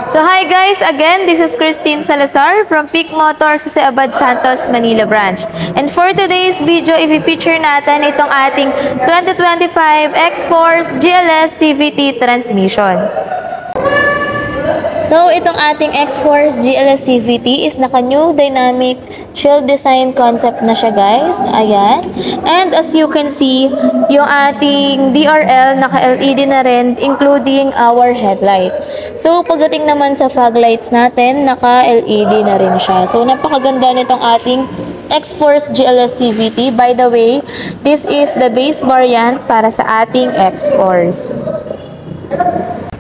So hi guys, again, this is Christine Salazar from Peak Motors sa Abad Santos, Manila branch. And for today's video, i-feature natin itong ating 2025 X-Force GLS CVT transmission. So, itong ating X-Force GLS CVT is naka-new dynamic shield design concept na siya, guys. Ayan. And as you can see, yung ating DRL naka-LED na rin, including our headlight. So, pagdating naman sa fog lights natin, naka-LED na rin siya. So, napakaganda nitong ating X-Force GLS CVT. By the way, this is the base variant para sa ating X-Force.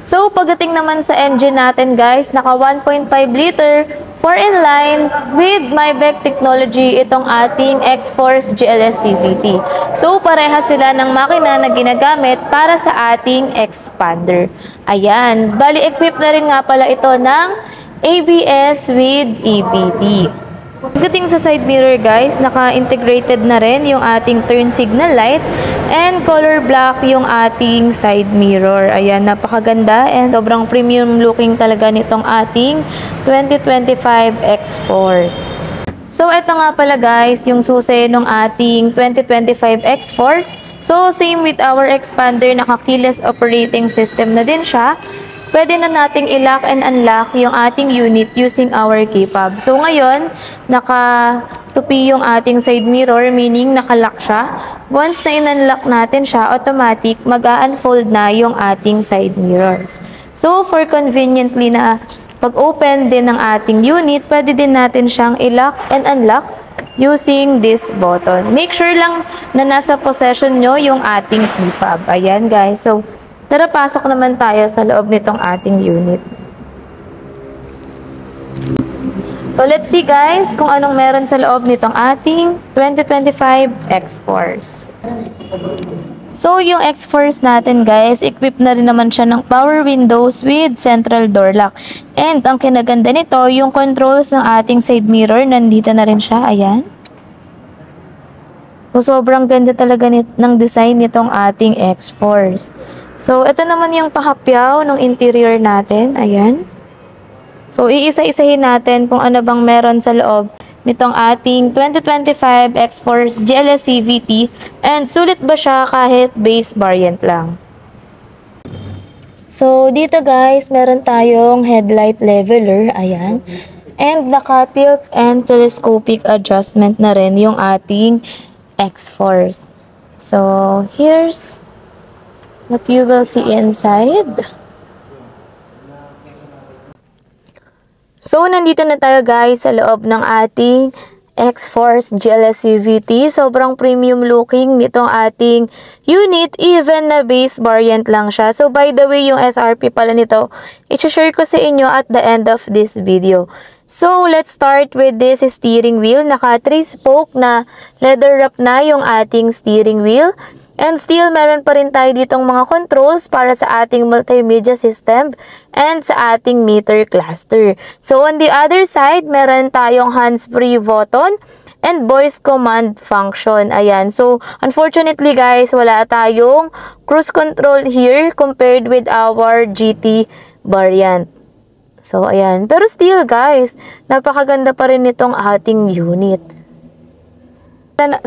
So, pagdating naman sa engine natin, guys, naka 1.5 liter, 4-in-line with Maybach technology itong ating X-Force GLS CVT. So, pareha sila ng makina na ginagamit para sa ating expander. Ayan. Bali, equip na rin nga pala ito ng ABS with EBD. Pagdating sa side mirror, guys, naka-integrated na rin yung ating turn signal light and color black yung ating side mirror. Ayan, napakaganda and sobrang premium looking talaga nitong ating 2025 X-Force. So, ito nga pala, guys, yung susi ng ating 2025 X-Force. So, same with our expander, naka-keyless operating system na din siya. Pwede na nating i-lock and unlock yung ating unit using our key fob. So, ngayon, naka-tupi yung ating side mirror, meaning naka-lock siya. Once na in-unlock natin siya, automatic, mag-unfold na yung ating side mirrors. So, for conveniently na pag-open din ng ating unit, pwede din natin siyang i-lock and unlock using this button. Make sure lang na nasa possession nyo yung ating key fob. Ayan, guys. So, tara, pasok naman tayo sa loob nitong ating unit. So, let's see, guys, kung anong meron sa loob nitong ating 2025 X-Force. So, yung X-Force natin, guys, equipped na rin naman siya ng power windows with central door lock. And, ang kinaganda nito, yung controls ng ating side mirror, nandito na rin siya. Ayan. So, sobrang ganda talaga ng design nitong ating X-Force. So, ito naman yung pahapyaw ng interior natin. Ayan. So, iisa-isahin natin kung ano bang meron sa loob nitong ating 2025 X-Force GLS CVT. And sulit ba siya kahit base variant lang? So, dito, guys, meron tayong headlight leveler. Ayan. And naka-tilt and telescopic adjustment na rin yung ating X-Force. So, here's what you will see inside. So, nandito na tayo, guys, sa loob ng ating X-Force GLS CVT. Sobrang premium looking nitong ating unit, even na base variant lang siya. So, by the way, yung SRP pala nito, i-share ko sa inyo at the end of this video. So, let's start with this steering wheel. Naka 3-spoke na leather wrap na yung ating steering wheel. And still, meron pa rin tayo ditong mga controls para sa ating multimedia system and sa ating meter cluster. So, on the other side, meron tayong hands-free button and voice command function. Ayan. So, unfortunately, guys, wala tayong cruise control here compared with our GT variant. So, ayan. Pero still, guys, napakaganda pa rin nitong ating unit.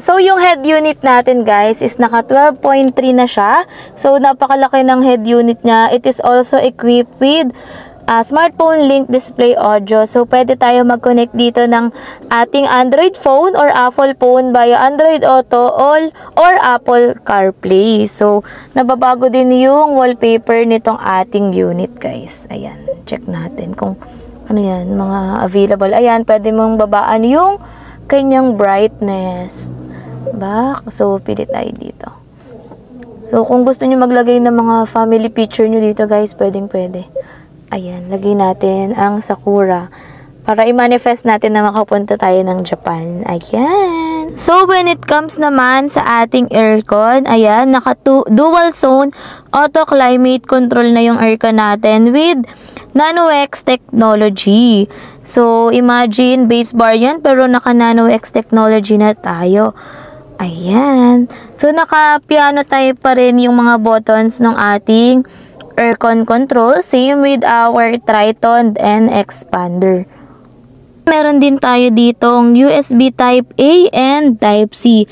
So, yung head unit natin, guys, is naka 12.3 na siya. So, napakalaki ng head unit niya. It is also equipped with smartphone link display audio. So, pwede tayo mag-connect dito ng ating Android phone or Apple phone via Android Auto or Apple CarPlay. So, nababago din yung wallpaper nitong ating unit, guys. Ayan, check natin kung ano yan, mga available. Ayan, pwede mong babaan yung kanyang brightness. So, pili tayo dito. So, kung gusto nyo maglagay ng mga family picture nyo dito, guys, pwedeng-pwede. Ayan, lagay natin ang Sakura para i-manifest natin na makapunta tayo ng Japan. Ayan. So, when it comes naman sa ating aircon, ayan, naka dual zone auto climate control na yung aircon natin with NanoX technology. So, imagine base variant pero naka NanoX technology na tayo. Ayan. So, naka piano type pa rin yung mga buttons ng ating aircon control. Same with our Triton and expander. Meron din tayo ditong USB Type A and Type C.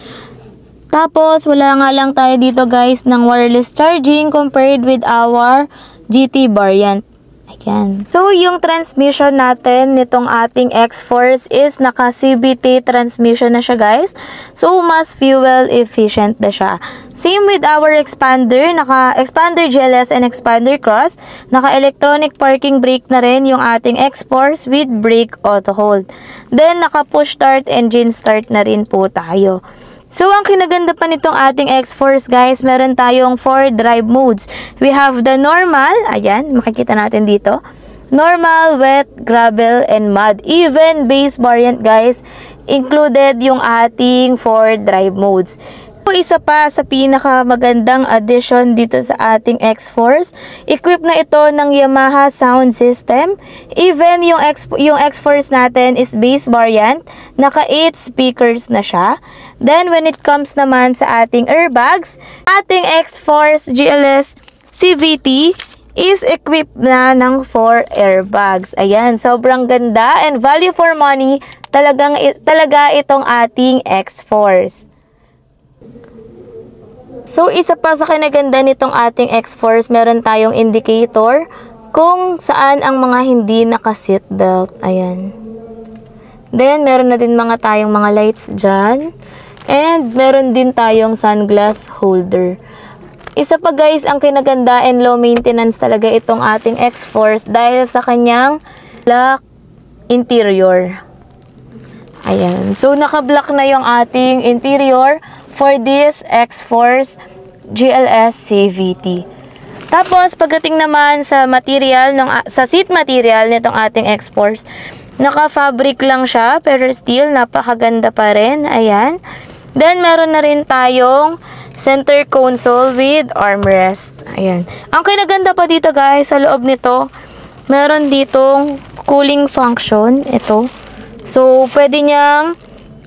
Tapos, wala nga lang tayo dito guys ng wireless charging compared with our GT variant. Ayan. So, yung transmission natin nitong ating X-Force is naka-CVT transmission na siya guys. So, mas fuel efficient na siya. Same with our expander, naka-expander GLS and expander cross. Naka-electronic parking brake na rin yung ating X-Force with brake auto hold. Then, naka-push start, engine start na rin po tayo. So, ang kinaganda pa nitong ating X-Force guys, meron tayong 4 drive modes. We have the normal, ayan, makikita natin dito. Normal, wet, gravel, and mud. Even base variant guys, included yung ating 4 drive modes. Isa pa sa pinakamagandang addition dito sa ating X-Force, equipped na ito ng Yamaha sound system. Even yung X-Force natin is base variant, naka 8 speakers na siya. Then when it comes naman sa ating airbags, ating X-Force GLS CVT is equipped na ng 4 airbags. Ayan, sobrang ganda and value for money talaga itong ating X-Force. So, isa pa sa kinaganda nitong ating X-Force, meron tayong indicator kung saan ang mga hindi naka-seatbelt. Ayan. Then, meron na din tayong mga lights dyan. And, meron din tayong sunglass holder. Isa pa guys, ang kinaganda and low maintenance talaga itong ating X-Force dahil sa kanyang black interior. Ayan. So, naka-black na yung ating interior for this X-Force GLS CVT. Tapos, pagdating naman sa material, sa seat material nitong ating X-Force, naka-fabric lang siya, pero still, napakaganda pa rin. Ayan. Then, meron na rin tayong center console with armrest. Ayan. Ang kinaganda pa dito guys, sa loob nito, meron ditong cooling function. Ito. So, pwede niyang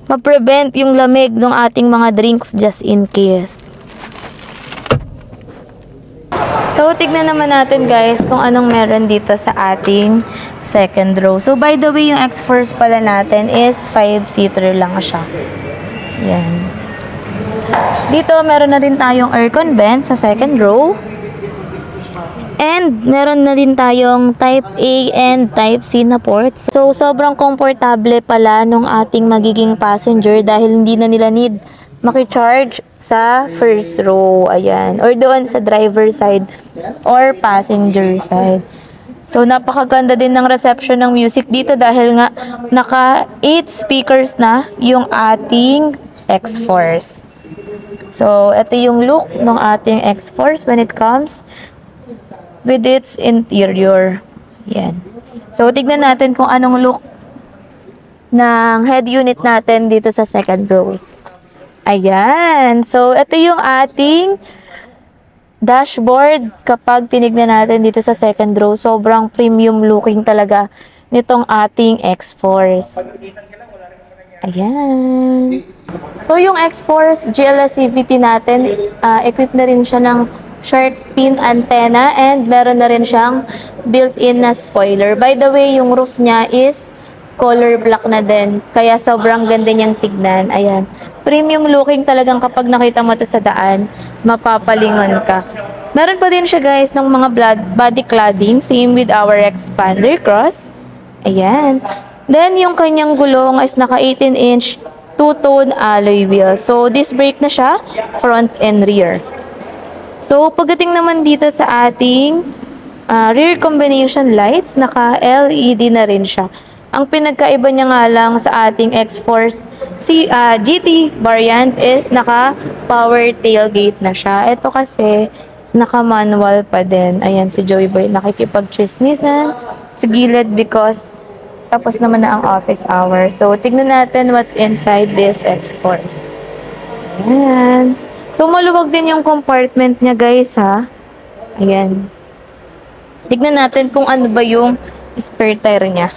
ma-prevent yung lamig ng ating mga drinks just in case. So, tignan naman natin guys kung anong meron dito sa ating second row. So, by the way, yung X-Force pala natin is 5-seater lang siya. Yan. Dito, meron na rin tayong aircon vent sa second row. And, meron na din tayong Type A and Type C na ports. So, sobrang komportable pala nung ating magiging passenger dahil hindi na nila need makicharge sa first row. Ayan. Or doon sa driver side or passenger side. So, napakaganda din ng reception ng music dito dahil nga naka 8 speakers na yung ating X-Force. So, ito yung look ng ating X-Force when it comes with its interior. Yan. So, tignan natin kung anong look ng head unit natin dito sa second row. Ayan. So, ito yung ating dashboard kapag tinignan natin dito sa second row. Sobrang premium looking talaga nitong ating X-Force. Ayan. So, yung X-Force GLS CVT natin, equipped na rin siya ng shark fin antenna and meron na rin siyang built-in na spoiler. By the way, yung roof niya is color black na din. Kaya sobrang ganda niyang tignan. Ayan. Premium looking talagang kapag nakita mo ito sa daan, mapapalingon ka. Meron pa din siya guys ng mga body cladding. Same with our expander cross. Ayan. Then yung kanyang gulong is naka 18-inch two-tone alloy wheel. So this brake na siya, front and rear. So, pagdating naman dito sa ating rear combination lights, naka-LED na rin siya. Ang pinagkaiba niya nga lang sa ating X-Force GT variant is naka-power tailgate na siya. Ito kasi, naka-manual pa din. Ayan, si Joey Boy nakikipag-chismisan sa gilid because tapos naman na ang office hour. So, tignan natin what's inside this X-Force. Ayan. So, maluwag din yung compartment niya, guys, ha? Ayan. Tignan natin kung ano ba yung spare tire niya.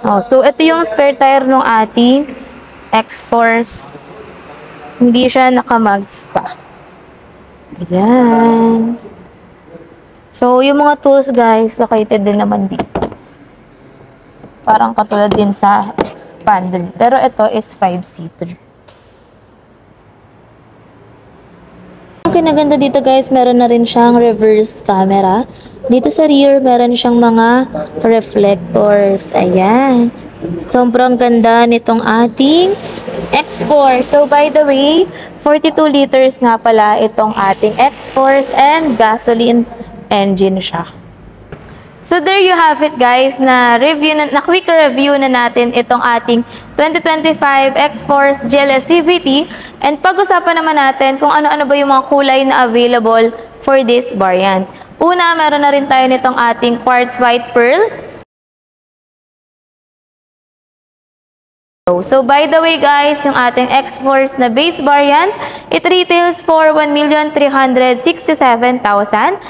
Oh, so, ito yung spare tire ng ating X-Force. Hindi siya nakamags pa. Ayan. So, yung mga tools guys, located din naman dito. Parang katulad din sa Expander. Pero ito is 5-seater. Ang kinaganda dito guys, meron na rin siyang reversed camera. Dito sa rear, meron siyang mga reflectors. Ayan. Sobrang ganda nitong ating X-Force. So, by the way, 42 liters nga pala itong ating X-Force and gasoline engine siya. So, there you have it guys, na quick review na natin itong ating 2025 X-Force GLS CVT. And pag-usapan naman natin kung ano-ano ba yung mga kulay na available for this variant. Una, meron na rin tayo nitong ating quartz white pearl. So, by the way guys, yung ating X-Force na base variant, it retails for 1,367,000.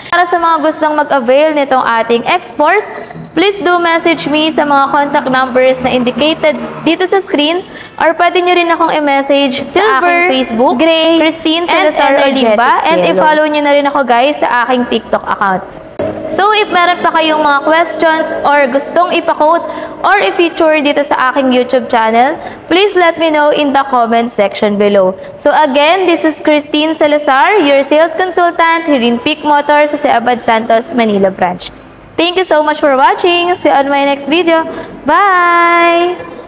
Para sa mga gustong mag-avail nitong ating X-Force, please do message me sa mga contact numbers na indicated dito sa screen, or pwede nyo rin akong i-message sa aking Facebook, Gray, Christine Salazar Olimba, and i-follow nyo na rin ako guys sa aking TikTok account. So, if meron pa kayong mga questions or gustong ipa-quote or i-feature dito sa aking YouTube channel, please let me know in the comment section below. So, again, this is Christine Salazar, your sales consultant here in Peak Motors sa Abad Santos, Manila branch. Thank you so much for watching. See you on my next video. Bye!